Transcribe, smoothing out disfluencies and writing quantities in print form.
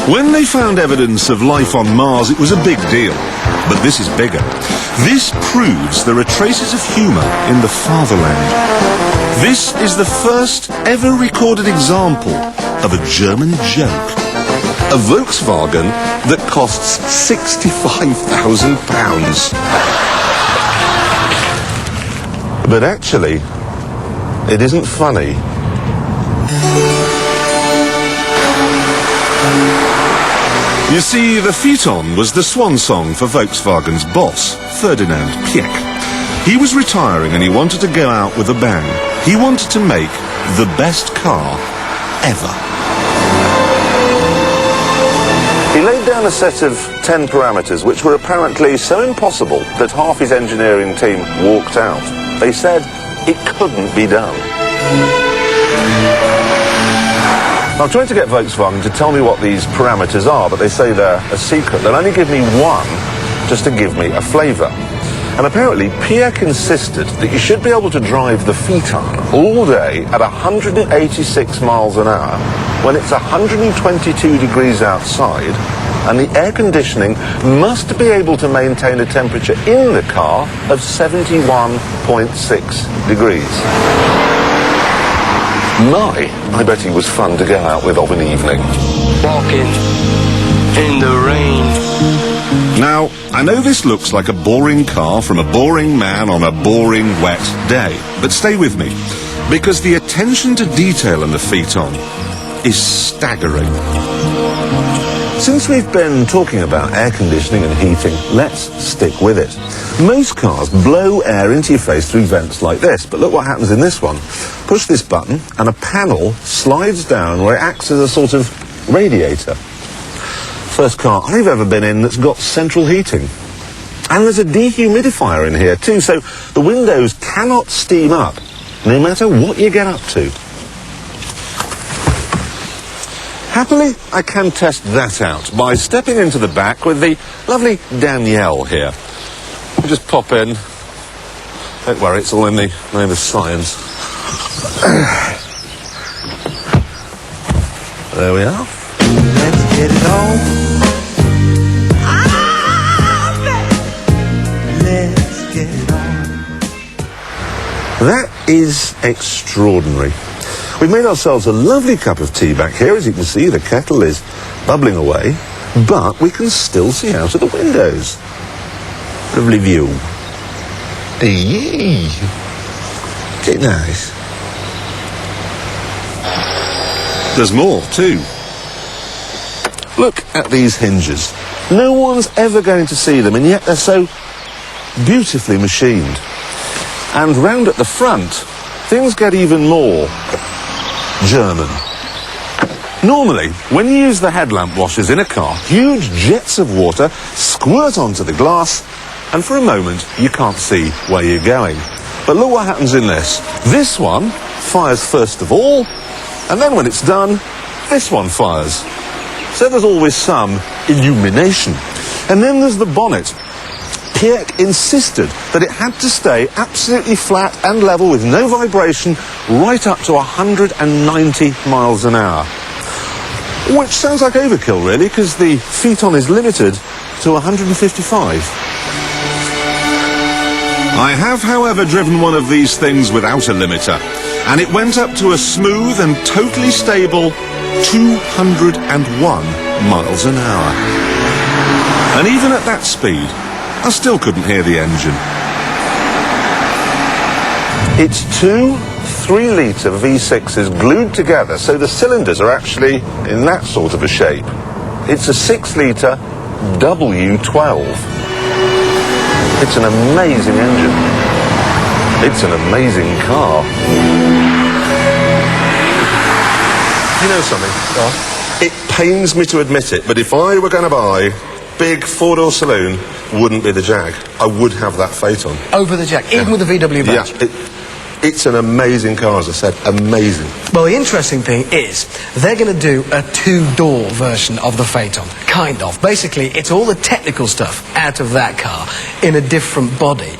When they found evidence of life on Mars, it was a big deal. But this is bigger. This proves there are traces of humour in the fatherland. This is the first ever recorded example of a German joke. A Volkswagen that costs £65,000. But actually, it isn't funny. You see, the Phaeton was the swan song for Volkswagen's boss, Ferdinand Piëch. He was retiring and he wanted to go out with a bang. He wanted to make the best car ever. He laid down a set of 10 parameters which were apparently so impossible that half his engineering team walked out. They said it couldn't be done. I'm trying to get Volkswagen to tell me what these parameters are, but they say they're a secret. They'll only give me one just to give me a flavour. And apparently Piëch insisted that you should be able to drive the Phaeton all day at 186 miles an hour when it's 122 degrees outside, and the air conditioning must be able to maintain a temperature in the car of 71.6 degrees. I bet he was fun to go out with of an evening. Walking in the rain. Now, I know this looks like a boring car from a boring man on a boring wet day, but stay with me, because the attention to detail in the Phaeton is staggering. Since we've been talking about air conditioning and heating, let's stick with it. Most cars blow air into your face through vents like this, but look what happens in this one. Push this button and a panel slides down where it acts as a sort of radiator. First car I've ever been in that's got central heating. And there's a dehumidifier in here too, so the windows cannot steam up, no matter what you get up to. Happily, I can test that out by stepping into the back with the lovely Danielle here. We'll just pop in. Don't worry, it's all in the name of science. There we are. Let's get it on. Let's get it on. That is extraordinary. We've made ourselves a lovely cup of tea back here. As you can see, the kettle is bubbling away, but we can still see out of the windows. Lovely view. Eee. Is it nice? There's more, too. Look at these hinges. No one's ever going to see them, and yet they're so beautifully machined. And round at the front, things get even more German. Normally, when you use the headlamp washers in a car, huge jets of water squirt onto the glass, and for a moment, you can't see where you're going. But look what happens in this. This one fires first of all, and then when it's done, this one fires. So there's always some illumination. And then there's the bonnet. Piëch insisted that it had to stay absolutely flat and level with no vibration right up to 190 miles an hour. Which sounds like overkill, really, because the Phaeton is limited to 155. I have, however, driven one of these things without a limiter, and it went up to a smooth and totally stable 201 miles an hour. And even at that speed, I still couldn't hear the engine. It's two 3-litre V6s glued together, so the cylinders are actually in that sort of a shape. It's a 6-litre W12. It's an amazing engine. It's an amazing car. You know something? What? It pains me to admit it, but if I were going to buy big four-door saloon, wouldn't be the Jag. I would have that Phaeton. Over the Jag, even with the VW badge? Yeah, it's an amazing car, as I said, amazing. Well, the interesting thing is, they're going to do a 2-door version of the Phaeton. Kind of. Basically, it's all the technical stuff out of that car in a different body.